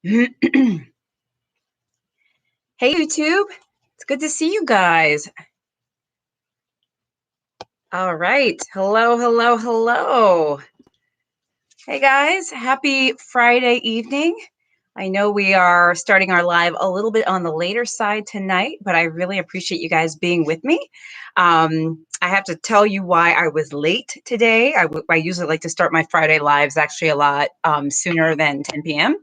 Hey, YouTube. It's good to see you guys. All right. Hello, hello, hello. Hey, guys. Happy Friday evening. I know we are starting our live a little bit on the later side tonight, but I really appreciate you guys being with me. I have to tell you why I was late today. I usually like to start my Friday lives actually a lot sooner than 10 p.m.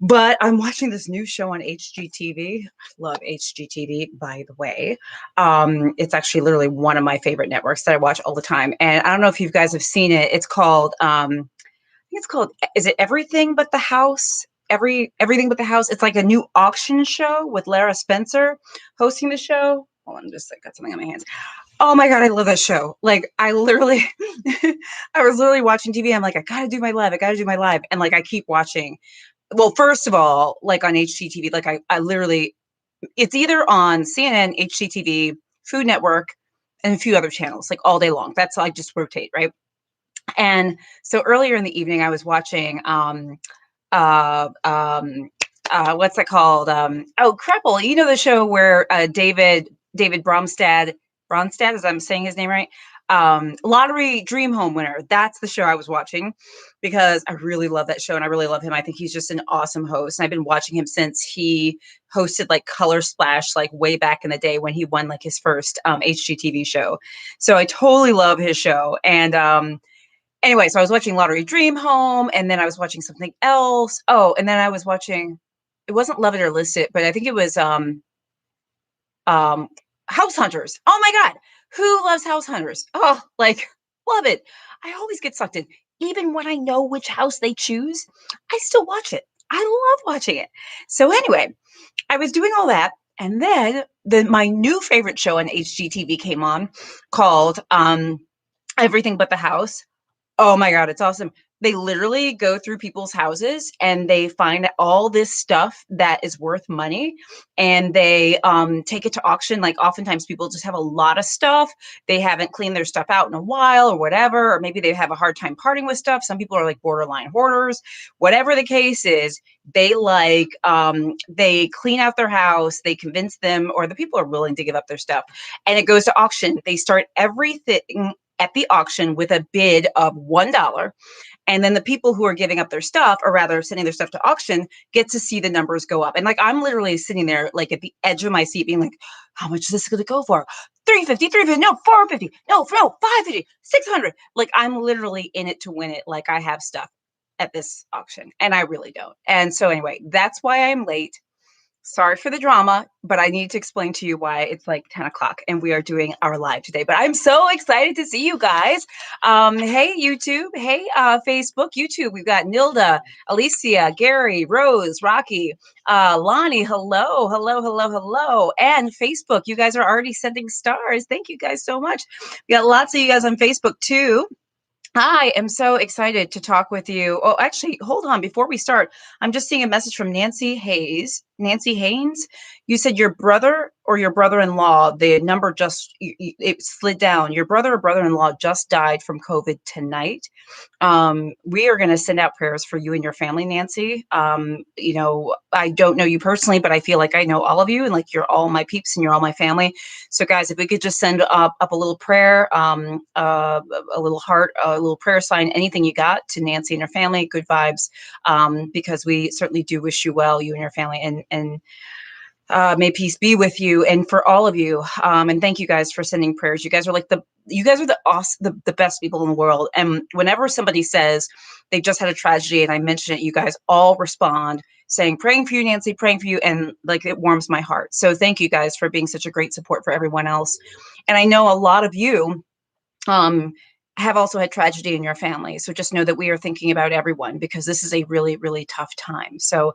But I'm watching this new show on HGTV. I love HGTV, by the way. It's actually literally one of my favorite networks that I watch all the time. And I don't know if you guys have seen it. It's called, I think it's called, is it Everything But the House? Everything But the House. It's like a new auction show with Lara Spencer hosting the show. Hold on, just got something on my hands. Oh my God, I love that show. Like I literally, I was literally watching TV. I'm like, I gotta do my live. I gotta do my live. And like, I keep watching. Well, first of all, like on HGTV, like I literally, it's either on CNN, HGTV, Food Network, and a few other channels, like all day long. That's I just rotate, right? And so earlier in the evening, I was watching uh um what's that called? Oh, Crapple. You know the show where David Bronstad, as I'm saying his name right, lottery dream home winner. That's the show I was watching because I really love that show and I really love him. I think he's just an awesome host, and I've been watching him since he hosted like Color Splash, like way back in the day when he won like his first HGTV show. So I totally love his show. And anyway, so I was watching Lottery Dream Home, and then I was watching something else. Oh, and then I was watching, it wasn't Love It or List It, but I think it was um House Hunters. Oh my God. Who loves House Hunters? Oh, like love it. I always get sucked in. Even when I know which house they choose, I still watch it. I love watching it. So anyway, I was doing all that, and then my new favorite show on HGTV came on called Everything But the House. Oh my God, it's awesome. They literally go through people's houses and they find all this stuff that is worth money, and they take it to auction. Like oftentimes people just have a lot of stuff. They haven't cleaned their stuff out in a while or whatever, or maybe they have a hard time parting with stuff. Some people are like borderline hoarders. Whatever the case is, they clean out their house, they convince them, or the people are willing to give up their stuff, and it goes to auction. They start everything at the auction with a bid of $1. And then the people who are giving up their stuff, or rather sending their stuff to auction, get to see the numbers go up. And like, I'm literally sitting there, like at the edge of my seat, being like, how much is this going to go for? 350, 350, no, 450, no, 550, 600. Like, I'm literally in it to win it. Like, I have stuff at this auction, and I really don't. And so, anyway, that's why I'm late. Sorry for the drama, but I need to explain to you why it's like 10 o'clock and we are doing our live today. But I'm so excited to see you guys. Hey, YouTube. Hey, Facebook, YouTube. We've got Nilda, Alicia, Gary, Rose, Rocky, Lonnie. Hello, hello, hello, hello. And Facebook, you guys are already sending stars. Thank you guys so much. We got lots of you guys on Facebook too. I am so excited to talk with you. Oh, actually, hold on. Before we start, I'm just seeing a message from Nancy Hayes. Nancy Haynes, you said your brother or your brother-in-law, the number just, it slid down. Your brother or brother-in-law just died from COVID tonight. We are going to send out prayers for you and your family, Nancy. I don't know you personally, but I feel like I know all of you, and like you're all my peeps and you're all my family. So guys, if we could just send up a little prayer, a little heart, a little prayer sign, anything you got to Nancy and her family, good vibes, because we certainly do wish you well, you and your family, and may peace be with you and for all of you. And thank you guys for sending prayers. You guys are the awesome, the best people in the world. And whenever somebody says they just had a tragedy and I mention it, you guys all respond saying, praying for you, Nancy, praying for you. And like, it warms my heart. So thank you guys for being such a great support for everyone else. And I know a lot of you, have also had tragedy in your family. So just know that we are thinking about everyone because this is a really, really tough time. So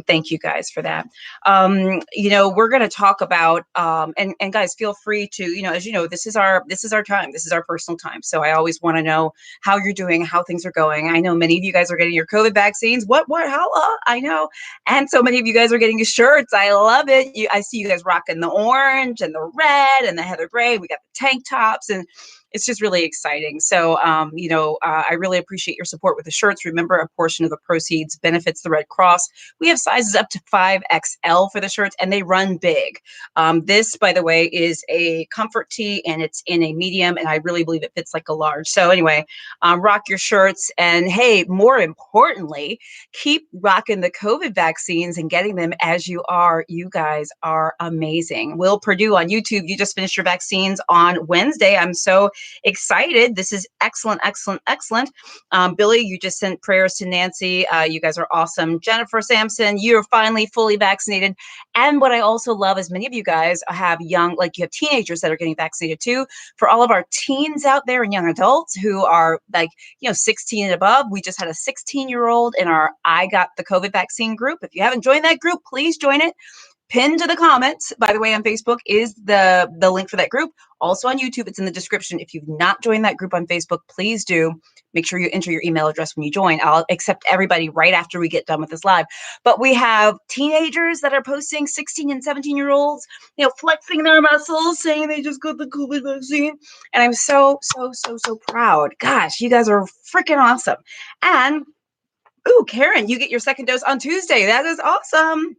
thank you guys for that. We're going to talk about, and guys, feel free to, as you know, this is our time. This is our personal time. So I always want to know how you're doing, how things are going. I know many of you guys are getting your COVID vaccines. How? I know. And so many of you guys are getting your shirts. I love it. I see you guys rocking the orange and the red and the heather gray. We got the tank tops, and it's just really exciting. So, I really appreciate your support with the shirts. Remember, a portion of the proceeds benefits the Red Cross. We have sizes up to 5XL for the shirts, and they run big. This, by the way, is a comfort tee, and it's in a medium, and I really believe it fits like a large. So anyway, rock your shirts. And hey, more importantly, keep rocking the COVID vaccines and getting them as you are. You guys are amazing. Will Purdue on YouTube, you just finished your vaccines on Wednesday. I'm so excited. This is excellent, excellent, excellent. Billy, you just sent prayers to Nancy. You guys are awesome. Jennifer Sampson, you're finally fully vaccinated. And what I also love is many of you guys have young, like you have teenagers that are getting vaccinated too. For all of our teens out there and young adults who are like, 16 and above, we just had a 16-year-old in our I Got the COVID Vaccine group. If you haven't joined that group, please join it. Pinned to the comments, by the way, on Facebook is the link for that group. Also on YouTube, it's in the description. If you've not joined that group on Facebook, please do. Make sure you enter your email address when you join. I'll accept everybody right after we get done with this live. But we have teenagers that are posting, 16 and 17-year-olds, flexing their muscles, saying they just got the COVID vaccine. And I'm so, so, so, so proud. Gosh, you guys are freaking awesome. And, Karen, you get your second dose on Tuesday. That is awesome.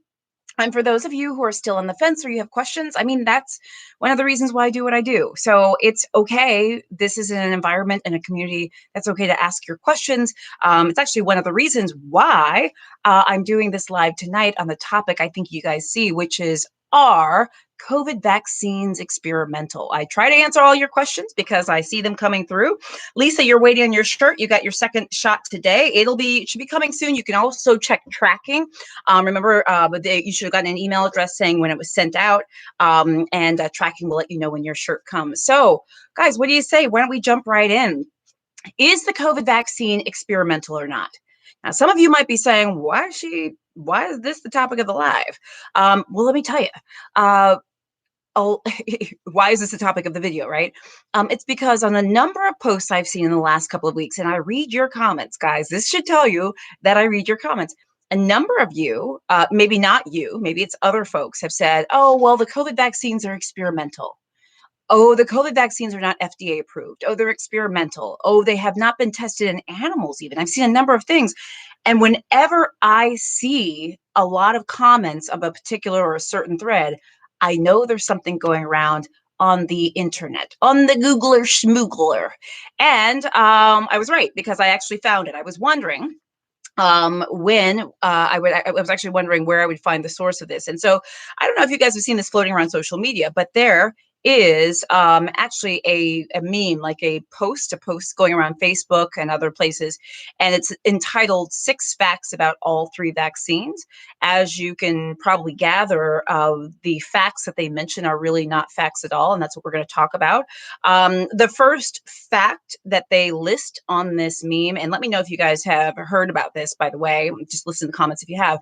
And for those of you who are still on the fence or you have questions, that's one of the reasons why I do what I do. So it's okay. This is an environment and a community that's okay to ask your questions. It's actually one of the reasons why I'm doing this live tonight on the topic I think you guys see, which is, are COVID vaccines experimental? I try to answer all your questions because I see them coming through. Lisa, you're waiting on your shirt. You got your second shot today. It should be coming soon. You can also check tracking. Remember, you should have gotten an email address saying when it was sent out, and tracking will let you know when your shirt comes. So, guys, what do you say? Why don't we jump right in? Is the COVID vaccine experimental or not? Now, some of you might be saying, why is this the topic of the live? Well, let me tell you. Why is this the topic of the video, right? It's because on a number of posts I've seen in the last couple of weeks, and I read your comments, guys. This should tell you that I read your comments. A number of you, maybe not you, maybe it's other folks, have said, oh, well, the COVID vaccines are experimental. Oh, the COVID vaccines are not FDA approved. Oh, they're experimental. Oh, they have not been tested in animals even. I've seen a number of things. And whenever I see a lot of comments of a particular or a certain thread, I know there's something going around on the internet, on the Googler schmoogler. And I was right, because I actually found it. I was wondering when I was actually wondering where I would find the source of this. And so I don't know if you guys have seen this floating around social media, but there is actually a meme, like a post going around Facebook and other places, and it's entitled 6 Facts About All 3 Vaccines. As you can probably gather, the facts that they mention are really not facts at all, and that's what we're going to talk about. The first fact that they list on this meme, and let me know if you guys have heard about this, by the way, just listen to the comments if you have.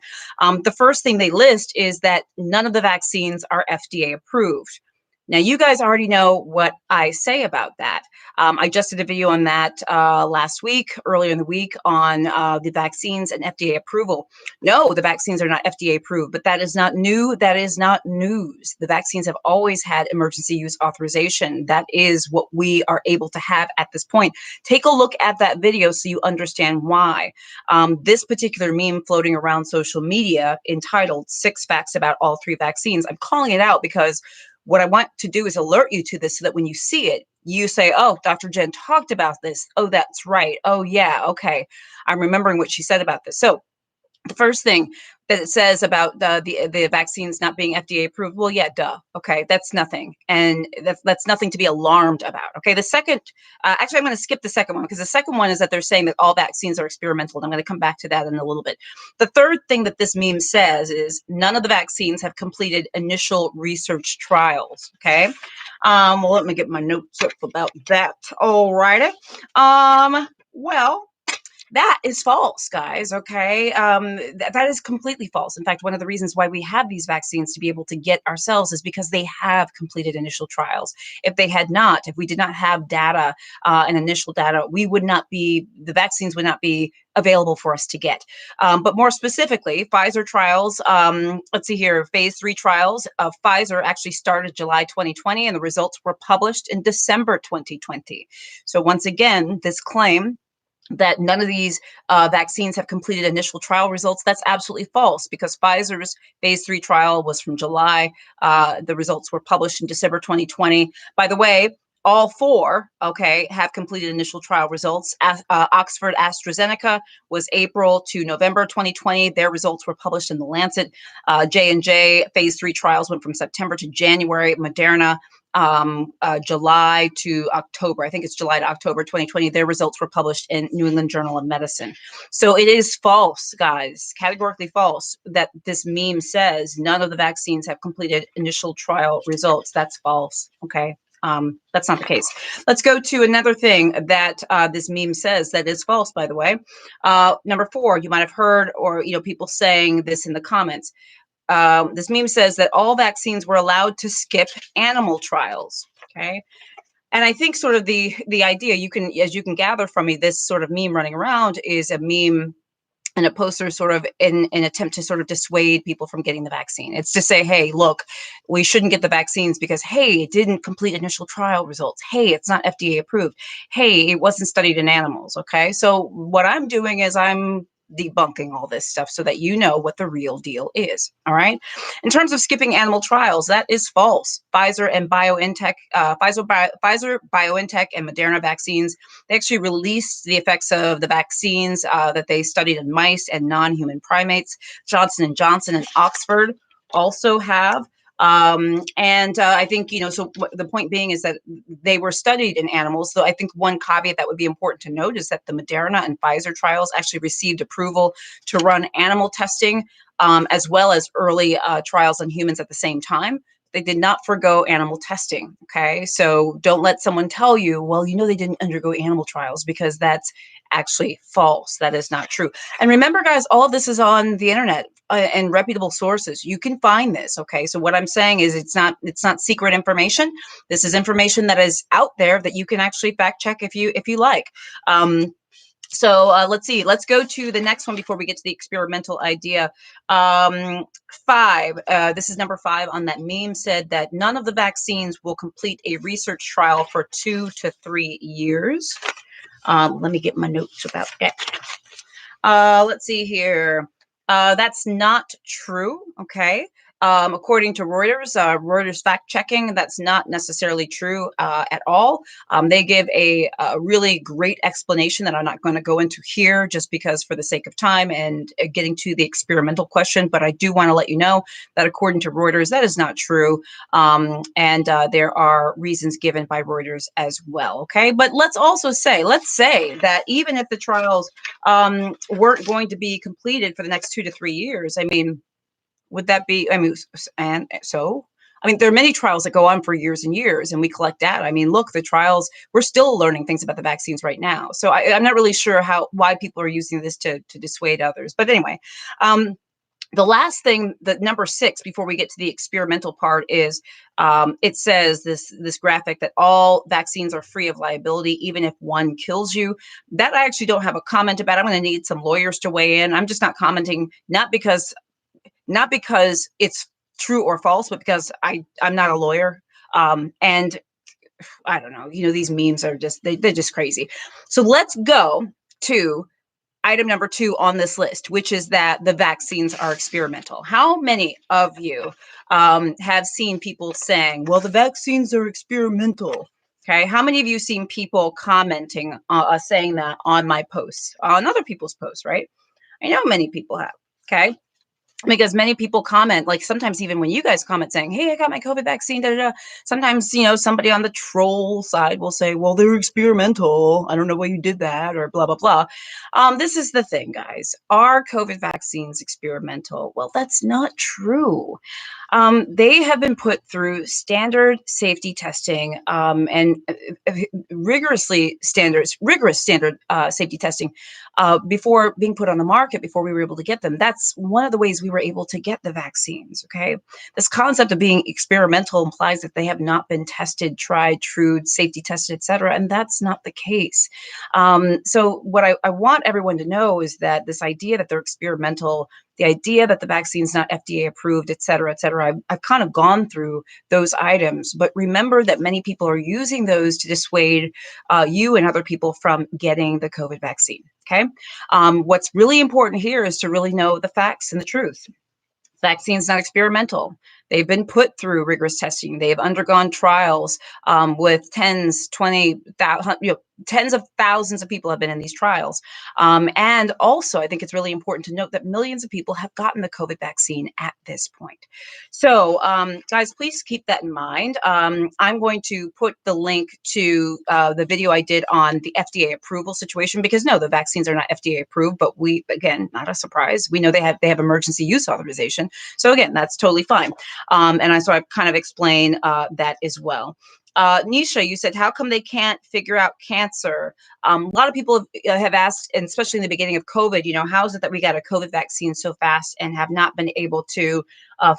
The first thing they list is that none of the vaccines are FDA approved. Now, you guys already know what I say about that. I just did a video on that last week, earlier in the week, on the vaccines and FDA approval. No, the vaccines are not FDA approved, but that is not new. That is not news. The vaccines have always had emergency use authorization. That is what we are able to have at this point. Take a look at that video so you understand why. This particular meme floating around social media entitled 6 Facts About All 3 Vaccines, I'm calling it out because what I want to do is alert you to this so that when you see it, you say, oh, Dr. Jen talked about this. Oh, that's right. Oh, yeah. Okay. I'm remembering what she said about this. So the first thing that it says about the vaccines not being FDA approved, well, yeah, duh. Okay, that's nothing. And that's nothing to be alarmed about. Okay, the second, actually, I'm going to skip the second one because the second one is that they're saying that all vaccines are experimental. And I'm going to come back to that in a little bit. The third thing that this meme says is none of the vaccines have completed initial research trials. Okay, well, let me get my notes up about that. All righty. Well, That is false, guys. Okay. That is completely false. In fact, one of the reasons why we have these vaccines to be able to get ourselves is because they have completed initial trials. If they had not, if we did not have data and initial data, the vaccines would not be available for us to get. But more specifically, Pfizer trials, let's see here, phase 3 trials of Pfizer actually started July 2020, and the results were published in December 2020. So once again, this claim that none of these vaccines have completed initial trial results. That's absolutely false, because Pfizer's phase 3 trial was from July. The results were published in December 2020. By the way, all four, okay, have completed initial trial results. Oxford AstraZeneca was April to November 2020. Their results were published in The Lancet. J&J phase 3 trials went from September to January. Moderna July to October. I think it's July to October 2020. Their results were published in New England Journal of Medicine. So it is false, guys, categorically false, that this meme says none of the vaccines have completed initial trial results. That's false. Okay. That's not the case. Let's go to another thing that this meme says that is false, by the way. Number 4, you might have heard, or people saying this in the comments. This meme says that all vaccines were allowed to skip animal trials. Okay. And I think sort of the idea, as you can gather from me, this sort of meme running around is a meme and a poster sort of in an attempt to sort of dissuade people from getting the vaccine. It's to say, hey, look, we shouldn't get the vaccines because, hey, it didn't complete initial trial results. Hey, it's not FDA approved. Hey, it wasn't studied in animals. Okay. So what I'm doing is I'm debunking all this stuff so that you know what the real deal is. All right. In terms of skipping animal trials, that is false. Pfizer, BioNTech, and Moderna vaccines, they actually released the effects of the vaccines that they studied in mice and non-human primates. Johnson & Johnson and Oxford also have. And I think, so the point being is that they were studied in animals. So I think one caveat that would be important to note is that the Moderna and Pfizer trials actually received approval to run animal testing as well as early trials on humans at the same time. They did not forgo animal testing. Okay. So don't let someone tell you, well, they didn't undergo animal trials, because that's actually false. That is not true. And remember, guys, all of this is on the internet and reputable sources. You can find this. Okay. So what I'm saying is it's not secret information. This is information that is out there that you can actually fact check if you like. So let's see. Let's go to the next one before we get to the experimental idea. 5. This is number 5 on that meme, said that none of the vaccines will complete a research trial for 2 to 3 years. Let me get my notes about that. Let's see here. That's not true. Okay. According to Reuters, Reuters fact checking, that's not necessarily true at all. They give a really great explanation that I'm not going to go into here, just because for the sake of time and getting to the experimental question. But I do want to let you know that according to Reuters, that is not true. And there are reasons given by Reuters as well. Okay. But let's say that even if the trials weren't going to be completed for the next 2 to 3 years, I mean, would that be, and so, there are many trials that go on for years and years, and we collect data. Look, the trials, we're still learning things about the vaccines right now. So I'm not really sure why people are using this to dissuade others. But anyway, the last thing, the number 6, before we get to the experimental part, is it says this graphic that all vaccines are free of liability, even if one kills you. That I actually don't have a comment about. I'm going to need some lawyers to weigh in. I'm just not commenting, not because it's true or false, but because I'm not a lawyer. And I don't know, these memes are they're just crazy. So let's go to item number 2 on this list, which is that the vaccines are experimental. How many of you have seen people saying, well, the vaccines are experimental? Okay. How many of you seen people commenting, saying that on my posts, on other people's posts, right? I know many people have. Okay. because many people comment, like sometimes even when you guys comment saying, "Hey, I got my COVID vaccine," da, da, da. Sometimes, somebody on the troll side will say, "Well, they're experimental. I don't know why you did that," or blah, blah, blah. This is the thing, guys. Are COVID vaccines experimental? Well, that's not true. They have been put through standard safety testing, and rigorous standard safety testing before being put on the market, before we were able to get them. That's one of the ways we were able to get the vaccines. Okay, this concept of being experimental implies that they have not been tested, tried, true, safety tested, etc., and that's not the case. So what I want everyone to know is that this idea that they're experimental, the idea that the vaccine's not FDA approved, et cetera, et cetera. I've kind of gone through those items, but remember that many people are using those to dissuade you and other people from getting the COVID vaccine. Okay. What's really important here is to really know the facts and the truth. Vaccine's not experimental. They've been put through rigorous testing. They've undergone trials with tens, 20,000, tens of thousands of people have been in these trials. And also, I think it's really important to note that millions of people have gotten the COVID vaccine at this point. So, guys, please keep that in mind. I'm going to put the link to the video I did on the FDA approval situation, because no, the vaccines are not FDA approved, but we, again, not a surprise. We know they have emergency use authorization. So again, that's totally fine. So I kind of explain that as well. Nisha, you said, how come they can't figure out cancer? A lot of people have asked, and especially in the beginning of COVID, how is it that we got a COVID vaccine so fast and have not been able to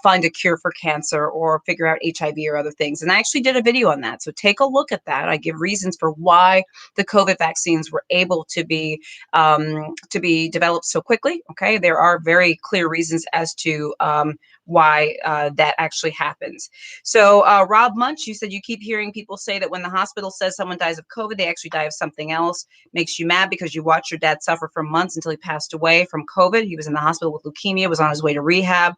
find a cure for cancer or figure out HIV or other things? And I actually did a video on that. So take a look at that. I give reasons for why the COVID vaccines were able to be developed so quickly. Okay, there are very clear reasons as to why that actually happens. So Rob Munch, you said you keep hearing people say that when the hospital says someone dies of COVID, they actually die of something else. Makes you mad because you watched your dad suffer for months until he passed away from COVID. He was in the hospital with leukemia, was on his way to rehab.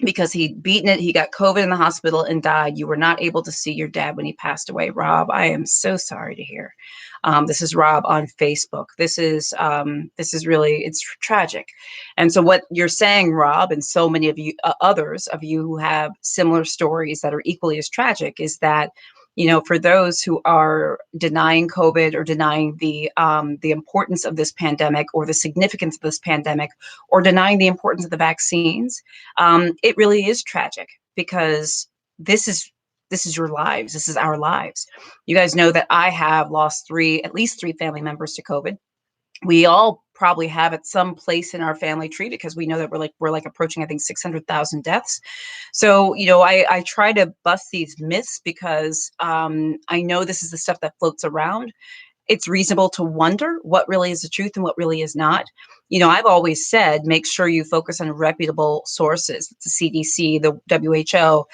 Because he'd beaten it, he got COVID in the hospital and died. You were not able to see your dad when he passed away. Rob, I am so sorry to hear. This is Rob on Facebook. This is really, it's tragic. And so what you're saying, Rob, and so many of you, others of you who have similar stories that are equally as tragic, is that, for those who are denying COVID or denying the importance of this pandemic or the significance of this pandemic or denying the importance of the vaccines, it really is tragic, because this is your lives. This is our lives. You guys know that I have lost at least three family members to COVID. We all probably have at some place in our family tree, because we know that we're like approaching, I think, 600,000 deaths. So, I try to bust these myths, because I know this is the stuff that floats around. It's reasonable to wonder what really is the truth and what really is not. I've always said, make sure you focus on reputable sources. The CDC, the WHO,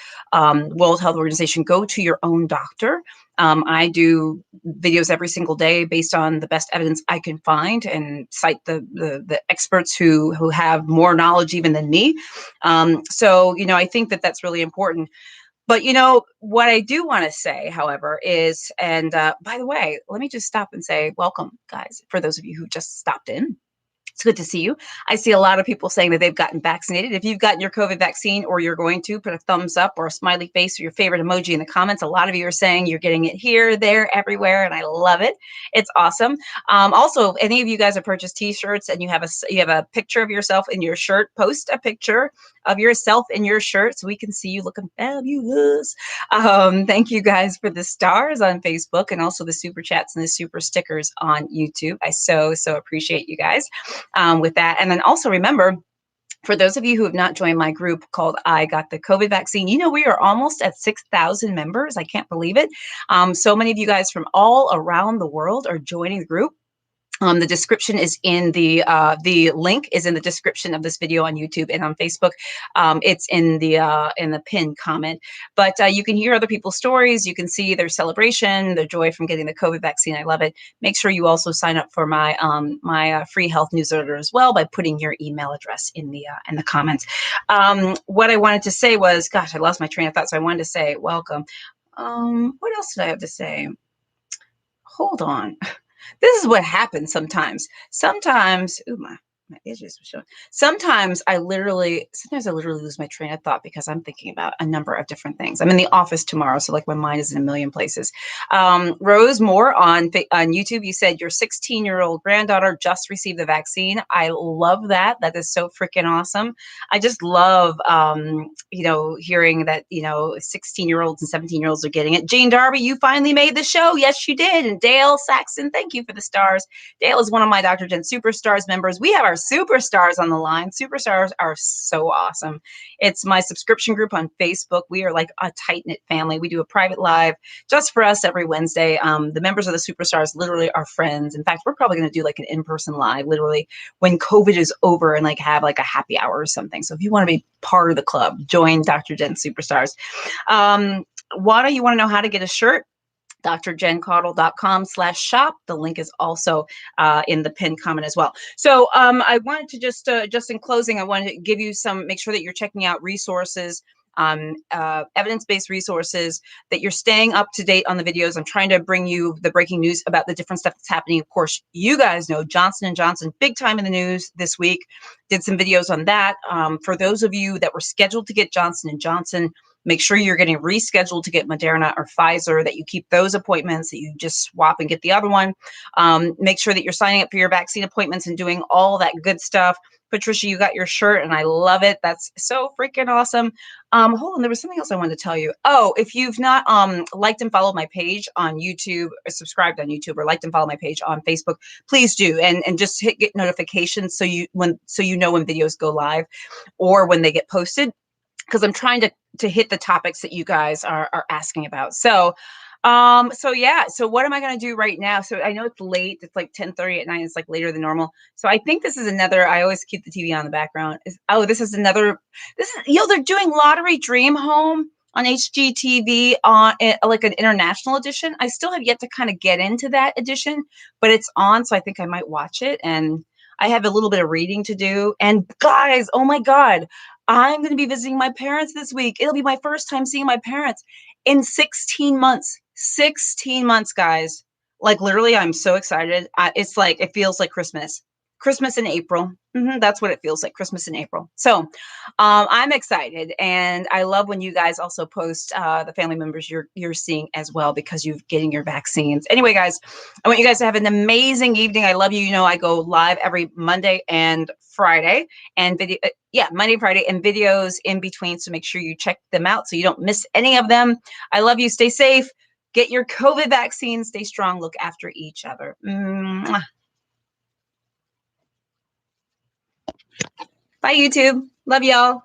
World Health Organization. Go to your own doctor. I do videos every single day based on the best evidence I can find, and cite the experts who have more knowledge even than me. So, I think that that's really important. But what I do want to say, however, is, and by the way, let me just stop and say welcome, guys, for those of you who just stopped in. It's good to see you. I see a lot of people saying that they've gotten vaccinated. If you've gotten your COVID vaccine or you're going to, put a thumbs up or a smiley face or your favorite emoji in the comments. A lot of you are saying you're getting it here, there, everywhere, and I love it. It's awesome. Also, if any of you guys have purchased T-shirts and you have a picture of yourself in your shirt, post a picture of yourself in your shirt so we can see you looking fabulous. Thank you guys for the stars on Facebook, and also the super chats and the super stickers on YouTube. I so appreciate you guys. With that. And then also remember, for those of you who have not joined my group called I Got the COVID Vaccine, we are almost at 6,000 members. I can't believe it. So many of you guys from all around the world are joining the group. The description is in the link is in the description of this video on YouTube and on Facebook. It's in the pinned comment. But you can hear other people's stories. You can see their celebration, their joy from getting the COVID vaccine. I love it. Make sure you also sign up for my free health newsletter as well by putting your email address in the comments. What I wanted to say was, gosh, I lost my train of thought. So I wanted to say welcome. What else did I have to say? Hold on. This is what happens sometimes. Sometimes, My edges were showing. Sometimes I literally lose my train of thought because I'm thinking about a number of different things. I'm in the office tomorrow, so like my mind is in a million places. Rose Moore on YouTube, you said your 16-year-old granddaughter just received the vaccine. I love that. That is so freaking awesome. I just love, hearing that, 16-year-olds and 17-year-olds are getting it. Jane Darby, you finally made the show. Yes, you did. And Dale Saxon, thank you for the stars. Dale is one of my Dr. Jen Superstars members. We have our superstars on the line. Superstars are so awesome. It's my subscription group on Facebook. We are like a tight-knit family. We do a private live just for us every Wednesday. The members of the superstars literally are friends. In fact, we're probably going to do like an in-person live literally when COVID is over and like have like a happy hour or something. So if you want to be part of the club, join Dr. Jen Superstars. Wada, you want to know how to get a shirt? drjencaudle.com/shop. The link is also in the pinned comment as well. So I wanted to just in closing, I wanted to give you make sure that you're checking out resources, evidence-based resources, that you're staying up to date on the videos. I'm trying to bring you the breaking news about the different stuff that's happening. Of course, you guys know Johnson & Johnson, big time in the news this week. Did some videos on that. For those of you that were scheduled to get Johnson & Johnson, make sure you're getting rescheduled to get Moderna or Pfizer, that you keep those appointments, that you just swap and get the other one. Make sure that you're signing up for your vaccine appointments and doing all that good stuff. Patricia, you got your shirt and I love it. That's so freaking awesome. Hold on, there was something else I wanted to tell you. Oh, if you've not liked and followed my page on YouTube, or subscribed on YouTube, or liked and followed my page on Facebook, please do. And just get notifications so you know when videos go live or when they get posted, because I'm trying to hit the topics that you guys are asking about. So yeah. So what am I going to do right now? So I know it's late. It's like 10:30 at night. It's like later than normal. So I think this is another. I always keep the TV on the background. This is another. This is they're doing Lottery Dream Home on HGTV on like an international edition. I still have yet to kind of get into that edition, but it's on. So I think I might watch it. And I have a little bit of reading to do. And guys, oh my God, I'm going to be visiting my parents this week. It'll be my first time seeing my parents in 16 months. 16 months, guys. Like literally, I'm so excited. It's like, it feels like Christmas. Christmas in April. That's what it feels like, Christmas in April. So I'm excited. And I love when you guys also post the family members you're seeing as well, because you're getting your vaccines. Anyway, guys, I want you guys to have an amazing evening. I love you. You know, I go live every Monday and Friday, and Monday, Friday, and videos in between. So make sure you check them out so you don't miss any of them. I love you. Stay safe. Get your COVID vaccine. Stay strong. Look after each other. Mwah. Bye, YouTube. Love y'all.